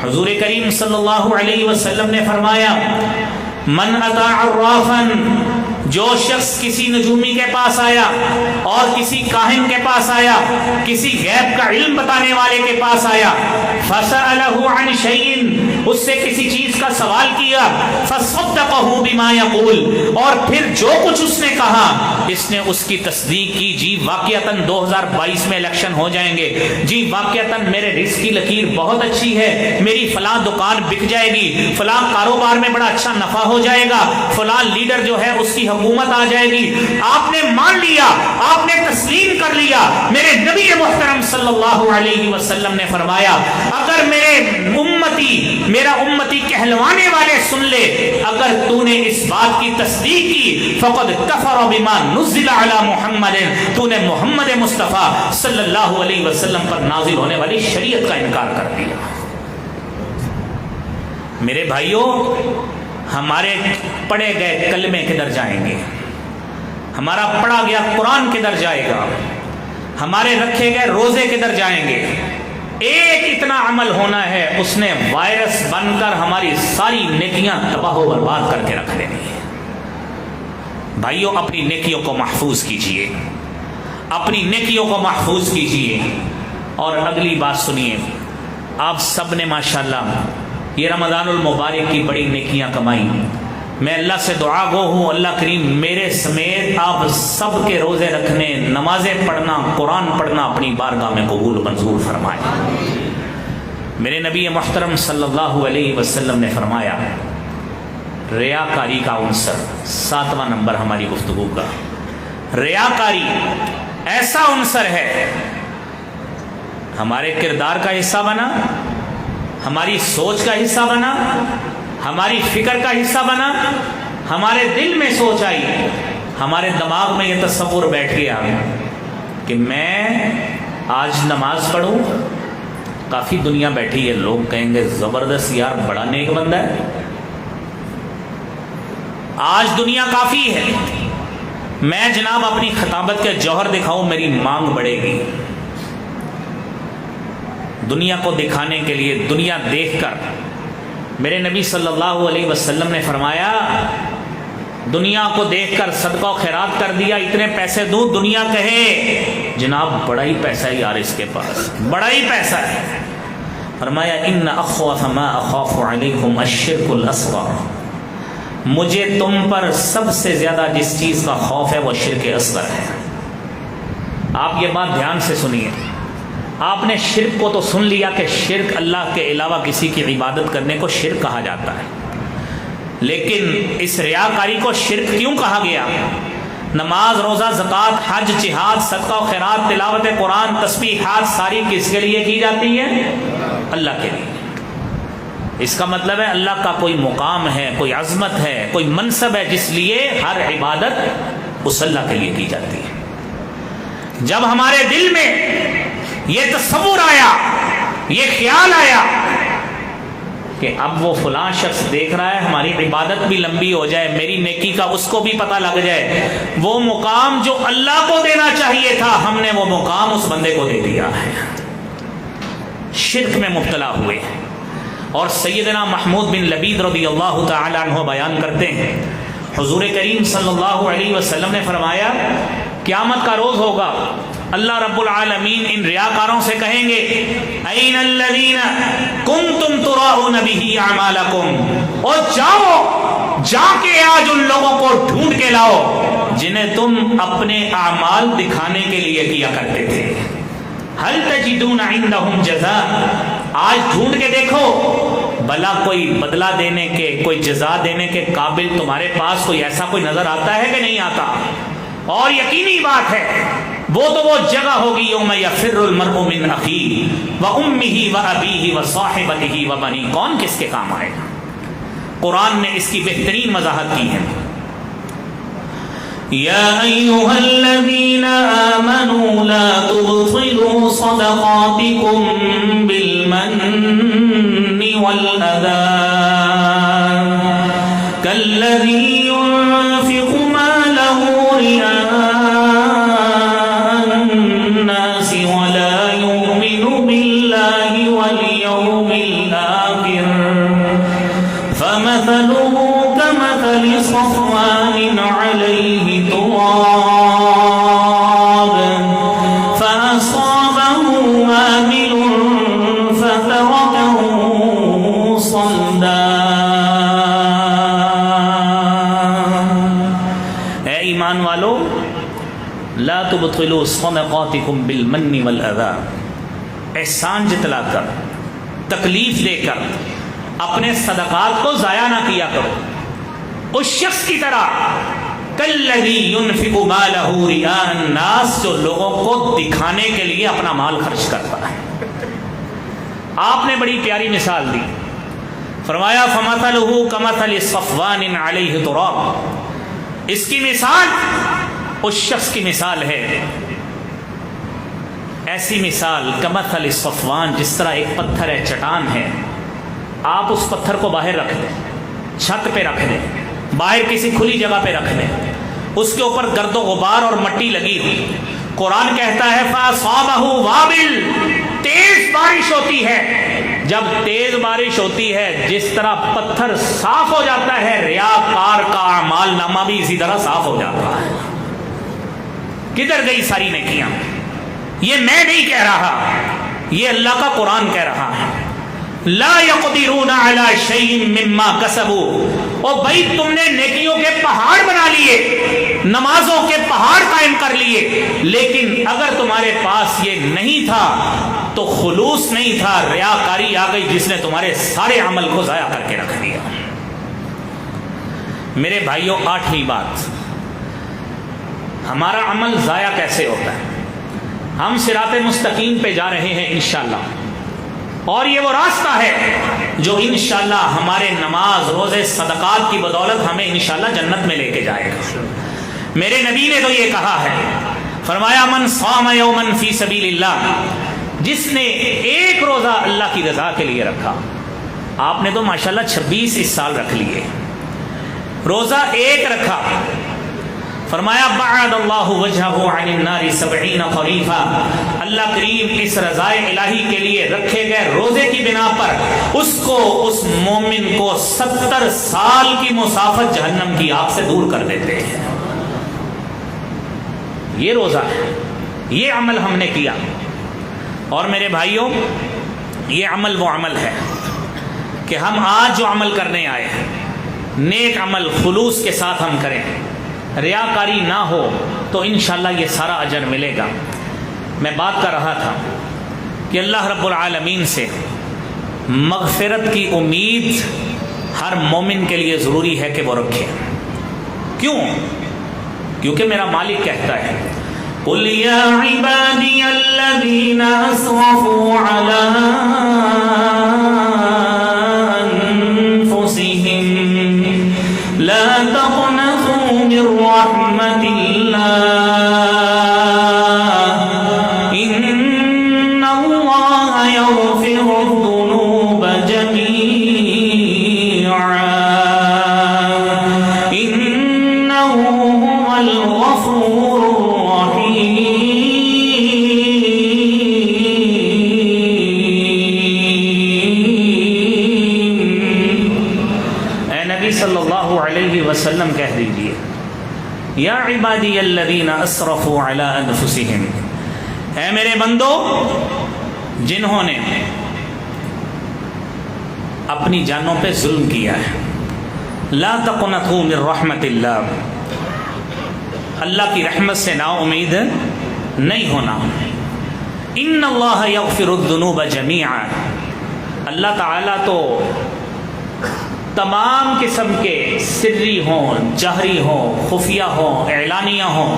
حضور کریم صلی اللہ علیہ وسلم نے فرمایا من اطاع عرافا، جو شخص کسی نجومی کے پاس آیا اور کسی کاہن کے پاس آیا، کسی غیب کا علم بتانے والے کے پاس آیا، فسألہ عن شیء، اس سے کسی چیز کا سوال کیا، فصدقہ بما یقول، اور پھر جو کچھ اس نے کہا اس نے اس کی تصدیق کی، جی واقعتاً 2022 میں الیکشن ہو جائیں گے، جی واقعتاً میرے رزق کی لکیر بہت اچھی ہے، میری فلاں دکان بک جائے گی، فلاں کاروبار میں بڑا اچھا نفع ہو جائے گا، فلاں لیڈر جو ہے اس کی حکومت آ جائے گی، آپ نے مان لیا، آپ نے تسلیم کر لیا۔ میرے نبی محترم صلی اللہ علیہ وسلم نے فرمایا اگر میرا امتی کہلوانے والے سن لے، اگر تو نے اس بات کی تصدیق کی، فقد کفر بما نزل علی محمد، تو نے محمد مصطفیٰ صلی اللہ علیہ وسلم پر نازل ہونے والی شریعت کا انکار کر دیا۔ میرے بھائیوں، ہمارے پڑھے گئے کلمے کدھر جائیں گے؟ ہمارا پڑھا گیا قرآن کدھر جائے گا؟ ہمارے رکھے گئے روزے کدھر جائیں گے؟ ایک اتنا عمل ہونا ہے، اس نے وائرس بن کر ہماری ساری نیکیاں تباہ و برباد کر کے رکھ دینی ہے۔ بھائیوں، اپنی نیکیوں کو محفوظ کیجئے، اپنی نیکیوں کو محفوظ کیجئے۔ اور اگلی بات سنیے، آپ سب نے ماشاءاللہ یہ رمضان المبارک کی بڑی نیکیاں کمائی۔ میں اللہ سے دعا گو ہوں، اللہ کریم میرے سمیت آپ سب کے روزے رکھنے، نمازیں پڑھنا، قرآن پڑھنا اپنی بارگاہ میں قبول منظور فرمائے۔ میرے نبی محترم صلی اللہ علیہ وسلم نے فرمایا ریاکاری کا عنصر، 7واں نمبر ہماری گفتگو کا، ریاکاری ایسا عنصر ہے ہمارے کردار کا حصہ بنا، ہماری سوچ کا حصہ بنا، ہماری فکر کا حصہ بنا، ہمارے دل میں سوچ آئی، ہمارے دماغ میں یہ تصور بیٹھ گیا کہ میں آج نماز پڑھوں، کافی دنیا بیٹھی ہے، لوگ کہیں گے زبردست یار بڑا نیک بندہ ہے، آج دنیا کافی ہے، میں جناب اپنی خطابت کے جوہر دکھاؤں میری مانگ بڑھے گی۔ دنیا کو دکھانے کے لیے، دنیا دیکھ کر، میرے نبی صلی اللہ علیہ وسلم نے فرمایا دنیا کو دیکھ کر صدقہ و خیرات کر دیا، اتنے پیسے دوں، دنیا کہے جناب بڑا ہی پیسہ ہے یار اس کے پاس، بڑا ہی پیسہ ہے۔ فرمایا ان اخوف ما اخاف علیکم الشرک الاصغر، مجھے تم پر سب سے زیادہ جس چیز کا خوف ہے وہ شرک اصغر ہے۔ آپ یہ بات دھیان سے سنیے، آپ نے شرک کو تو سن لیا کہ شرک اللہ کے علاوہ کسی کی عبادت کرنے کو شرک کہا جاتا ہے، لیکن اس ریاکاری کو شرک کیوں کہا گیا؟ نماز، روزہ، زکوٰۃ، حج، جہاد، صدقہ و خیرات، تلاوت قرآن، تسبیحات ساری کس کے لیے کی جاتی ہے؟ اللہ کے لیے۔ اس کا مطلب ہے اللہ کا کوئی مقام ہے، کوئی عظمت ہے، کوئی منصب ہے جس لیے ہر عبادت اس اللہ کے لیے کی جاتی ہے۔ جب ہمارے دل میں یہ تصور آیا، یہ خیال آیا کہ اب وہ فلاں شخص دیکھ رہا ہے، ہماری عبادت بھی لمبی ہو جائے، میری نیکی کا اس کو بھی پتہ لگ جائے، وہ مقام جو اللہ کو دینا چاہیے تھا ہم نے وہ مقام اس بندے کو دے دیا ہے، شرک میں مبتلا ہوئے۔ اور سیدنا محمود بن لبید رضی اللہ تعالی عنہ بیان کرتے ہیں حضور کریم صلی اللہ علیہ وسلم نے فرمایا قیامت کا روز ہوگا، اللہ رب العالمین ان ریاکاروں سے کہیں گے این الذین کنتم تراؤون بہ اعمالکم، اور جاؤ جا کے آج ان لوگوں کو ڈھونڈ کے لاؤ جنہیں تم اپنے اعمال دکھانے کے لیے کیا کرتے تھے۔ هل تجدون عندهم جزاء، آج ڈھونڈ کے دیکھو بلا کوئی بدلہ دینے کے، کوئی جزا دینے کے قابل تمہارے پاس کوئی ایسا کوئی نظر آتا ہے کہ نہیں آتا؟ اور یقینی بات ہے وہ تو وہ جگہ ہوگی یوم یفر المرء من اخیہ وامہ وابیہ وصاحبتہ وبنیہ، کون کس کے کام آئے گا؟ قرآن نے اس کی بہترین وضاحت کی ہے۔ یا ایھا الذین آمنوا لا تبطلوا صدقاتکم بالمن والاذی کالذی ينفق ماله رئاء الناس ولا يؤمن بالله واليوم الآخر فمثله كمثل صفوان عليه تراب فأصابه وابل فتركه صلدا۔ اے ایمان والو، لا تبطلوا صدقاتکم بالمن والاذى، احسان جتلا کر، تکلیف دے کر اپنے صدقات کو ضائع نہ کیا کرو اس شخص کی طرح کالذی ينفق مالہ رئاء الناس، جو لوگوں کو دکھانے کے لیے اپنا مال خرچ کرتا ہے۔ آپ نے بڑی پیاری مثال دی، فرمایا فمثلہ کمثل صفوان علیہ تراب، اس کی مثال اس شخص کی مثال ہے، ایسی مثال کمثل صفوان، جس طرح ایک پتھر ہے، چٹان ہے، آپ اس پتھر کو باہر رکھ دیں، چھت پہ رکھ دیں، باہر کسی کھلی جگہ پہ رکھ دیں، اس کے اوپر گرد و غبار اور مٹی لگی ہوئی، قرآن کہتا ہے فَأَصَابَهُ وَابِلٌ، تیز بارش ہوتی ہے، جب تیز بارش ہوتی ہے جس طرح پتھر صاف ہو جاتا ہے، ریاکار کا اعمال نامہ بھی اسی طرح صاف ہو جاتا ہے۔ کدھر گئی ساری نیکیاں؟ یہ میں نہیں کہہ رہا، یہ اللہ کا قرآن کہہ رہا ہے۔ لا يقدرون على شيء مما كسبوا، اور بھائی تم نے نیکیوں کے پہاڑ بنا لیے، نمازوں کے پہاڑ قائم کر لیے، لیکن اگر تمہارے پاس یہ نہیں تھا تو خلوص نہیں تھا، ریاکاری آ گئی جس نے تمہارے سارے عمل کو ضائع کر کے رکھ دیا۔ میرے بھائیوں، 8ویں بات، ہمارا عمل ضائع کیسے ہوتا ہے؟ ہم صراط مستقیم پہ جا رہے ہیں انشاءاللہ، اور یہ وہ راستہ ہے جو انشاءاللہ ہمارے نماز، روزے، صدقات کی بدولت ہمیں انشاءاللہ جنت میں لے کے جائے گا۔ میرے نبی نے تو یہ کہا ہے، فرمایا من صام یوما فی سبیل اللہ، جس نے ایک روزہ اللہ کی رضا کے لیے رکھا، آپ نے تو ماشاءاللہ 26 اس سال رکھ لیے، روزہ ایک رکھا، فرمایا بعد اللہ وجہہ عن النار 70 خریفا، اللہ کریم اس رضائے الہی کے لیے رکھے گئے روزے کی بنا پر اس مومن کو 70 سال کی مسافت جہنم کی آگ سے دور کر دیتے ہیں۔ یہ روزہ ہے، یہ عمل ہم نے کیا، اور میرے بھائیوں یہ عمل وہ عمل ہے کہ ہم آج جو عمل کرنے آئے ہیں، نیک عمل خلوص کے ساتھ ہم کریں، ریاکاری نہ ہو تو انشاءاللہ یہ سارا اجر ملے گا۔ میں بات کر رہا تھا کہ اللہ رب العالمین سے مغفرت کی امید ہر مومن کے لیے ضروری ہے کہ وہ رکھے۔ کیوں؟ کیونکہ میرا مالک کہتا ہے قُلْ يَا عِبَادِيَ الَّذِينَ أَسْرَفُوا عَلَىٰ أَنفُسِهِمْ لَا تَقْنَطُوا مِن رَّحْمَةِ اللَّهِ إِنَّ اللَّهَ يَغْفِرُ الذُّنُوبَ جَمِيعًا إِنَّهُ هُوَ الْغَفُورُ الرَّحِيمُ۔ اے نبی صلی اللہ علیہ وسلم کہہ دیجئے یا عبادی الذین اسرفوا علی انفسہم، اے میرے بندو جنہوں نے اپنی جانوں پہ ظلم کیا ہے، لا تقنطوا من رحمت اللہ، اللہ کی رحمت سے نا امید نہیں ہونا۔ ان اللہ یغفر الذنوب جمیعا، اللہ تعالیٰ تو تمام قسم کے سری ہوں، جہری ہوں، خفیہ ہوں، اعلانیہ ہوں،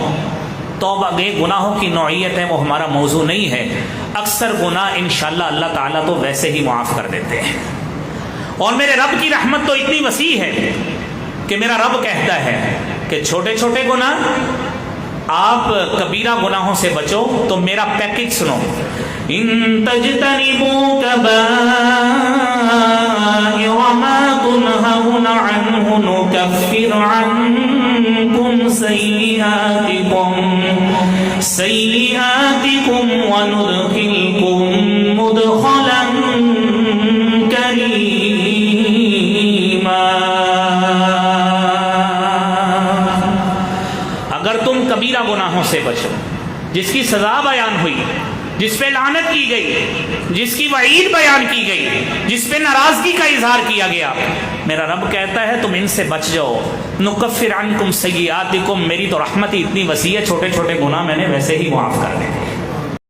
توبہ گئے گناہوں کی نوعیت ہے، وہ ہمارا موضوع نہیں ہے۔ اکثر گناہ انشاءاللہ اللہ تعالیٰ تو ویسے ہی معاف کر دیتے ہیں، اور میرے رب کی رحمت تو اتنی وسیع ہے کہ میرا رب کہتا ہے کہ چھوٹے چھوٹے گناہ آپ کبیرہ گناہوں سے بچو تو میرا پیکج سنو، ان تجتنبوا کبائر ما تنهون عنه نكفر عنكم سيئاتكم وندخلكم مدخلا كريما۔ اگر تم کبیرہ گناہوں سے بچو، جس کی سزا بیان ہوئی، جس پہ لعنت کی گئی، جس کی وعید بیان کی گئی، جس پہ ناراضگی کا اظہار کیا گیا، میرا رب کہتا ہے تم ان سے بچ جاؤ، نکفر عنکم سیئاتکم، میری تو رحمت ہی اتنی وسیع ہے، چھوٹے چھوٹے گناہ میں نے ویسے ہی معاف کر دیں۔